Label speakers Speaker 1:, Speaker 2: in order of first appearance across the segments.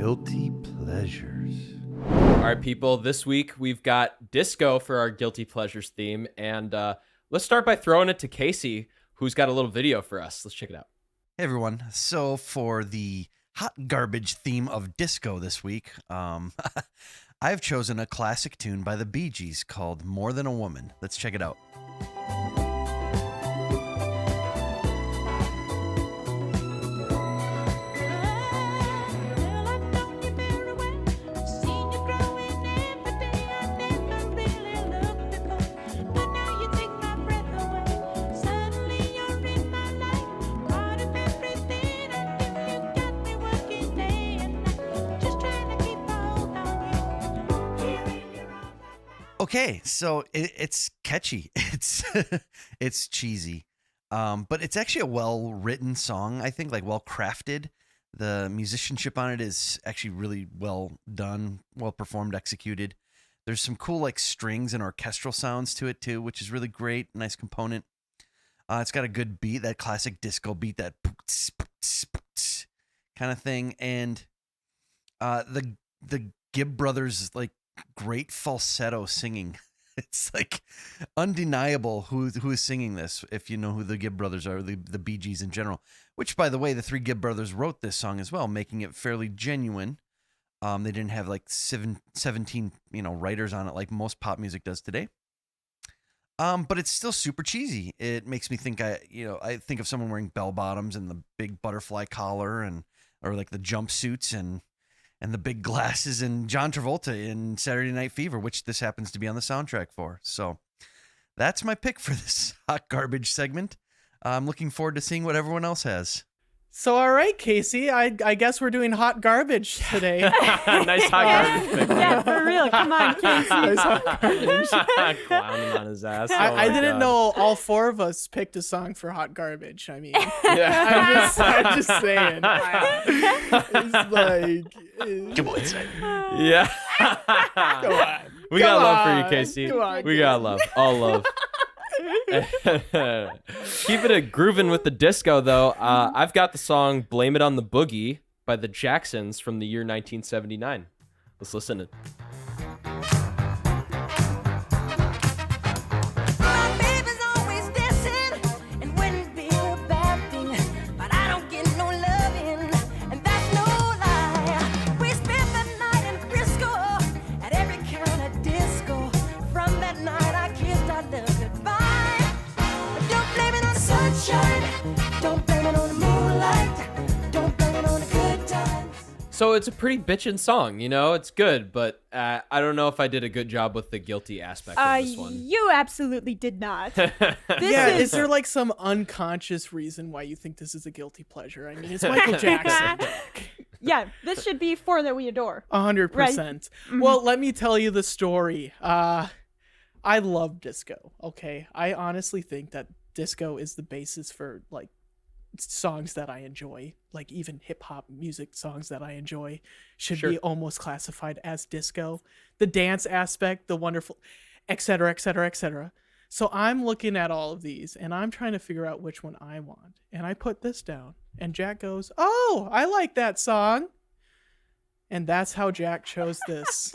Speaker 1: Guilty pleasures.
Speaker 2: All right, people, this week we've got disco for our Guilty Pleasures theme. And let's start by throwing it to Casey, who's got a little video for us. Let's check it out.
Speaker 1: Hey, everyone. So for the hot garbage theme of disco this week, I've chosen a classic tune by the Bee Gees called More Than a Woman. Let's check it out. Okay, so it's catchy. It's cheesy, but it's actually a well-written song. I think, like, well-crafted. The musicianship on it is actually really well done, well performed, executed. There's some cool like strings and orchestral sounds to it too, which is really great. Nice component. It's got a good beat, that classic disco beat, that kind of thing, and the Gibb brothers like. Great falsetto singing. It's like undeniable who is singing this, if you know who the Gibb brothers are, the Bee Gees in general, which, by the way, the three Gibb brothers wrote this song as well, making it fairly genuine. They didn't have like 17 writers on it like most pop music does today. But it's still super cheesy. It makes me think I think of someone wearing bell bottoms and the big butterfly collar or like the jumpsuits and the big glasses, and John Travolta in Saturday Night Fever, which this happens to be on the soundtrack for. So that's my pick for this hot garbage segment. I'm looking forward to seeing what everyone else has.
Speaker 3: So, all right, Casey, I guess we're doing hot garbage today.
Speaker 2: Nice hot garbage pick.
Speaker 4: Yeah, for real. Come on, Casey.
Speaker 3: Nice hot garbage.
Speaker 2: Clowning on his ass.
Speaker 3: I didn't know all four of us picked a song for hot garbage. I mean, I'm just saying. It's like...
Speaker 1: Come on, inside.
Speaker 2: Yeah.
Speaker 3: Come on.
Speaker 2: We got love for you, Casey.
Speaker 3: Come on,
Speaker 2: we got love. All love. Keeping it grooving with the disco, though, I've got the song Blame It on the Boogie by the Jacksons from the year 1979. Let's listen to So it's a pretty bitchin' song, it's good, but I don't know if I did a good job with the guilty aspect of this one.
Speaker 4: You absolutely did not.
Speaker 3: Is there like some unconscious reason why you think this is a guilty pleasure? I mean, it's Michael Jackson.
Speaker 4: Yeah, this should be For That We Adore.
Speaker 3: 100%. Right? Mm-hmm. Well, let me tell you the story. I love disco, okay? I honestly think that disco is the basis for, like, songs that I enjoy, like even hip-hop music songs that I enjoy should be almost classified as disco. The dance aspect, the wonderful, et cetera, et cetera, et cetera. So I'm looking at all of these and I'm trying to figure out which one I want. And I put this down and Jack goes, "Oh, I like that song." And that's how Jack chose this.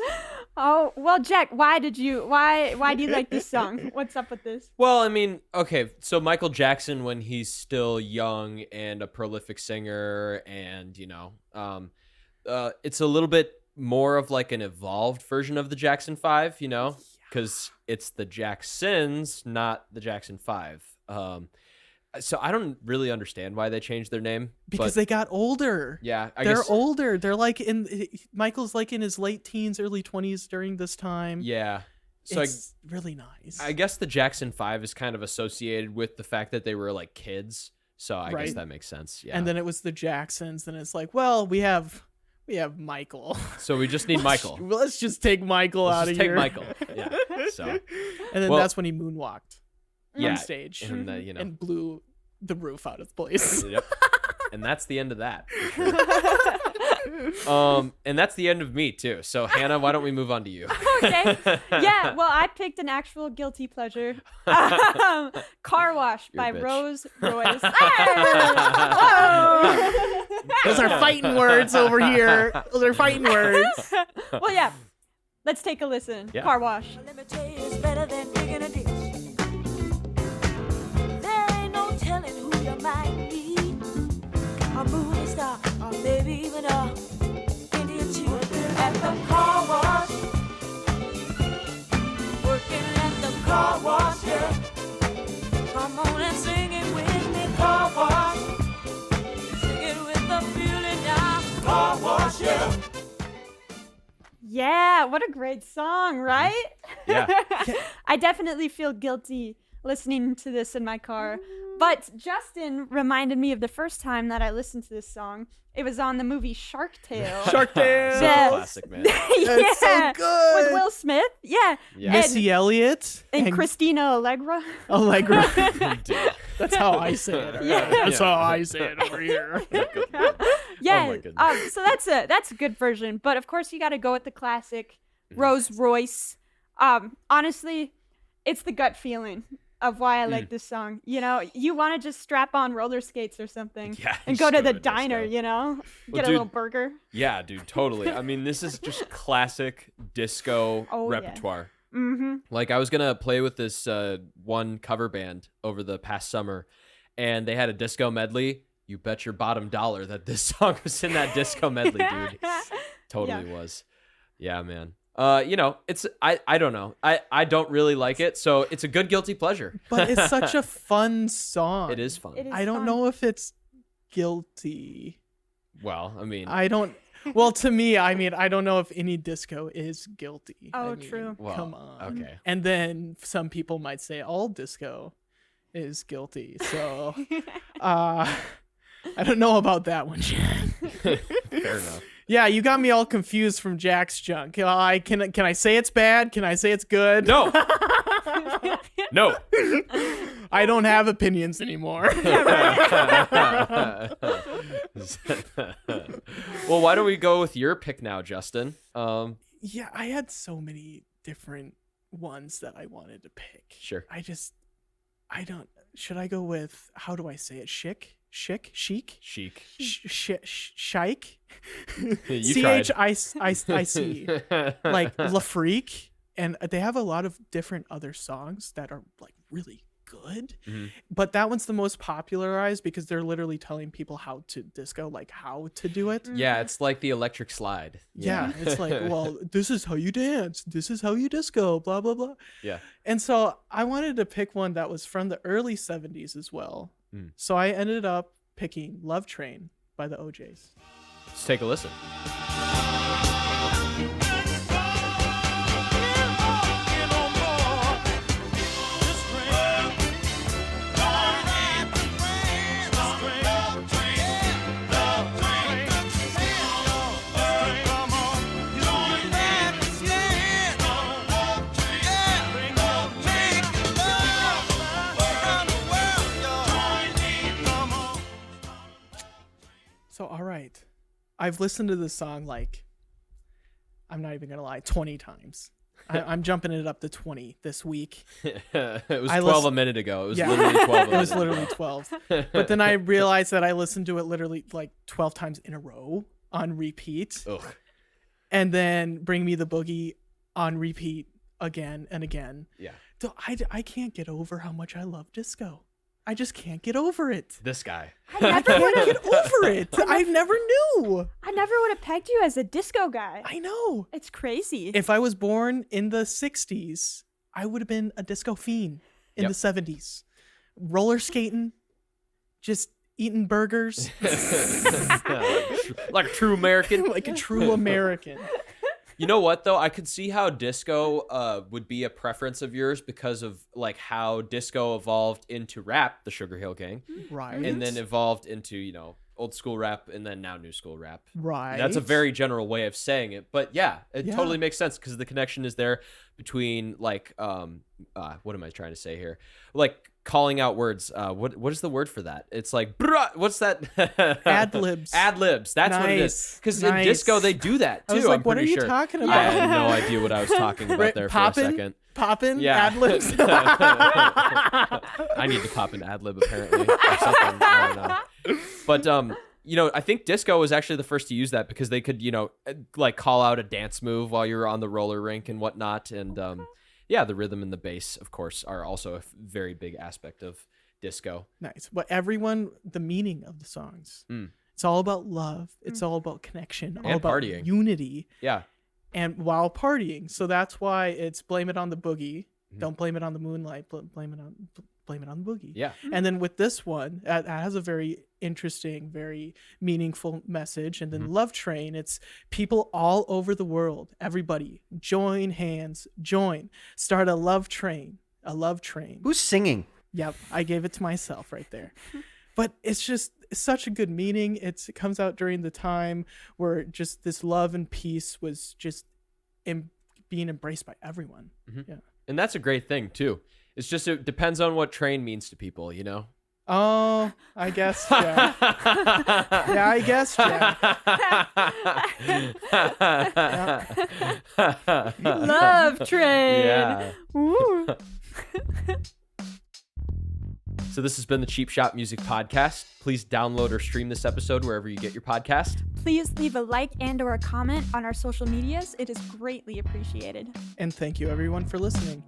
Speaker 4: Oh, well, Jack, why do you like this song? What's up with this?
Speaker 2: Well, I mean, okay, so Michael Jackson, when he's still young and a prolific singer, and, it's a little bit more of like an evolved version of the Jackson 5, because it's the Jacksons, not the Jackson 5. So I don't really understand why they changed their name.
Speaker 3: Because they got older.
Speaker 2: Yeah.
Speaker 3: They're older. They're like Michael's like in his late teens, early 20s during this time.
Speaker 2: Yeah. So
Speaker 3: it's really nice.
Speaker 2: I guess the Jackson 5 is kind of associated with the fact that they were like kids. So I guess that makes sense. Yeah.
Speaker 3: And then it was the Jacksons. And it's like, well, we have Michael.
Speaker 2: So we just need Michael.
Speaker 3: Let's just take Michael out of here.
Speaker 2: Take Michael. Yeah. So.
Speaker 3: And then that's when he moonwalked.
Speaker 2: On
Speaker 3: stage
Speaker 2: and,
Speaker 3: and blew the roof out of the place.
Speaker 2: Yep. And that's the end of that. For sure. And that's the end of me too. So Hannah, why don't we move on to you?
Speaker 4: Okay. Yeah. Well, I picked an actual guilty pleasure. Car Wash by Royce.
Speaker 3: Those are fighting words over here. Those are fighting words.
Speaker 4: Well, yeah. Let's take a listen.
Speaker 2: Yeah.
Speaker 4: Car wash.
Speaker 5: Let me tell you, it's better than digging a ditch. There ain't no telling who you might be. A movie star, or maybe even a Indian chief. Working at the car wash. Working at the car wash, yeah. Come on and sing it with me, car wash. Sing it with the feeling now, car wash, yeah.
Speaker 4: Yeah, what a great song, right?
Speaker 2: Yeah.
Speaker 4: I definitely feel guilty listening to this in my car. But Justin reminded me of the first time that I listened to this song. It was on the movie Shark Tale.
Speaker 3: Shark Tale.
Speaker 2: Such
Speaker 4: Yes.
Speaker 2: a classic, man.
Speaker 3: That's so good.
Speaker 4: With Will Smith. Yeah.
Speaker 2: Yeah.
Speaker 3: Missy Elliott
Speaker 4: And Christina Allegra.
Speaker 3: Allegra.
Speaker 2: Dude.
Speaker 3: That's how I say it.
Speaker 4: Yeah.
Speaker 3: That's how I say it over here.
Speaker 4: Yeah.
Speaker 2: Oh my goodness.
Speaker 4: So that's a good version. But of course you got to go with the classic
Speaker 2: Mm-hmm.
Speaker 4: Rose Royce. Honestly, it's the gut feeling of why I like this song. You know, you want to just strap on roller skates or something
Speaker 2: Yeah,
Speaker 4: and
Speaker 2: just
Speaker 4: go to the
Speaker 2: a
Speaker 4: diner,
Speaker 2: disco.
Speaker 4: you know, get a
Speaker 2: dude,
Speaker 4: little burger.
Speaker 2: Yeah, dude, totally. I mean, this is just classic disco
Speaker 4: Oh, yeah.
Speaker 2: repertoire.
Speaker 4: Mm-hmm.
Speaker 2: Like, I was gonna play with this one cover band over the past summer, and they had a disco medley. You bet your bottom dollar that this song was in that disco medley, dude. Totally was. Yeah, man. You know, it's I don't know. I don't really like it, so it's a good guilty pleasure.
Speaker 3: But it's such a fun song.
Speaker 2: It is fun.
Speaker 4: It is
Speaker 3: I don't
Speaker 4: fun.
Speaker 3: know if it's guilty.
Speaker 2: Well, I mean,
Speaker 3: I don't. Well, to me, I mean, I don't know if any disco is guilty.
Speaker 4: Oh,
Speaker 3: I mean,
Speaker 4: true.
Speaker 2: Well,
Speaker 3: come on.
Speaker 2: okay.
Speaker 3: And then some people might say all disco is guilty. So, I don't know about that one, Jack.
Speaker 2: Fair enough.
Speaker 3: Yeah, you got me all confused from Jack's junk. Can I say it's bad? Can I say it's good?
Speaker 2: No. No.
Speaker 3: I don't have opinions anymore.
Speaker 2: Well, why don't we go with your pick now, Justin?
Speaker 3: Yeah, I had so many different ones that I wanted to pick.
Speaker 2: Sure.
Speaker 3: I don't. Should I go with, how do I say it? Chic? Chic?
Speaker 2: Chic.
Speaker 3: Shike?
Speaker 2: You tried.
Speaker 3: CHIC. Like La Freak. And they have a lot of different other songs that are like really good.
Speaker 2: Mhm.
Speaker 3: But that one's the most popularized because they're literally telling people how to disco, like how to do it.
Speaker 2: Yeah, it's like the electric slide.
Speaker 3: Yeah, it's like, well, this is how you dance. This is how you disco, blah, blah, blah.
Speaker 2: Yeah.
Speaker 3: And so I wanted to pick one that was from the early 70s as well.
Speaker 2: Mm.
Speaker 3: So I ended up picking Love Train by the OJs.
Speaker 2: Let's take a listen.
Speaker 3: So, all right. I've listened to this song like, I'm not even going to lie, 20 times. I'm jumping it up to 20 this week.
Speaker 2: It was
Speaker 3: I
Speaker 2: 12
Speaker 3: listen-
Speaker 2: a minute ago. It was
Speaker 3: Yeah.
Speaker 2: literally 12 a
Speaker 3: It
Speaker 2: minute
Speaker 3: was
Speaker 2: ago.
Speaker 3: literally 12. But then I realized that I listened to it literally like 12 times in a row on repeat.
Speaker 2: Ugh.
Speaker 3: And then Bring Me the Boogie on repeat again and again.
Speaker 2: Yeah.
Speaker 3: So I can't get over how much I love disco. I just can't get over it.
Speaker 2: This guy.
Speaker 4: I never would
Speaker 3: Can't
Speaker 4: have.
Speaker 3: get over it. I never knew.
Speaker 4: I never would have pegged you as a disco guy.
Speaker 3: I know.
Speaker 4: It's crazy.
Speaker 3: If I was born in the 60s, I would have been a disco fiend in
Speaker 2: Yep.
Speaker 3: the 70s. Roller skating, just eating burgers
Speaker 2: Like a true American.
Speaker 3: like a true American.
Speaker 2: You know what though? I could see how disco would be a preference of yours because of like how disco evolved into rap, the Sugar Hill Gang,
Speaker 3: Right.
Speaker 2: and then evolved into, you know, old school rap and then now new school rap.
Speaker 3: Right.
Speaker 2: That's a very general way of saying it, but yeah, it
Speaker 3: Yeah.
Speaker 2: totally makes sense because the connection is there between like what am I trying to say here? Like calling out words. What is the word for that? It's like bruh, what's that?
Speaker 3: Ad-libs.
Speaker 2: Ad-libs. That's what it is.
Speaker 3: Nice.
Speaker 2: Because
Speaker 3: Nice.
Speaker 2: in disco they do that too.
Speaker 3: I was like,
Speaker 2: I'm
Speaker 3: what are
Speaker 2: pretty
Speaker 3: you
Speaker 2: sure.
Speaker 3: talking
Speaker 2: I
Speaker 3: about?
Speaker 2: had no idea what I was talking about
Speaker 3: Right,
Speaker 2: there for
Speaker 3: poppin'?
Speaker 2: a second.
Speaker 3: Poppin'?
Speaker 2: Yeah.
Speaker 3: Ad-libs?
Speaker 2: I need to pop an ad lib apparently or something. I don't know. But I think disco was actually the first to use that because they could, like call out a dance move while you're on the roller rink and whatnot. And yeah, the rhythm and the bass, of course, are also a very big aspect of disco.
Speaker 3: Nice. But the meaning of the songs, it's all about love. It's all about connection, all
Speaker 2: And
Speaker 3: about
Speaker 2: partying.
Speaker 3: unity.
Speaker 2: Yeah.
Speaker 3: And while partying. So that's why it's blame it on the boogie. Don't blame it on the moonlight. Blame it on the boogie.
Speaker 2: Yeah.
Speaker 3: And then with this one, that has a very interesting, very meaningful message. And then Love Train, it's people all over the world. Everybody join hands, start a love train,
Speaker 1: Who's singing?
Speaker 3: Yep, I gave it to myself right there. But it's just such a good meaning. It comes out during the time where just this love and peace was just being embraced by everyone. Yeah.
Speaker 2: And that's a great thing too. It's just, it depends on what train means to people,
Speaker 3: Oh, I guess, yeah. Yeah, I guess, yeah.
Speaker 4: Love Train.
Speaker 2: Yeah.
Speaker 4: Ooh.
Speaker 2: So this has been the Cheap Shot Music Podcast. Please download or stream this episode wherever you get your podcast.
Speaker 4: Please leave a like and or a comment on our social medias. It is greatly appreciated.
Speaker 3: And thank you, everyone, for listening.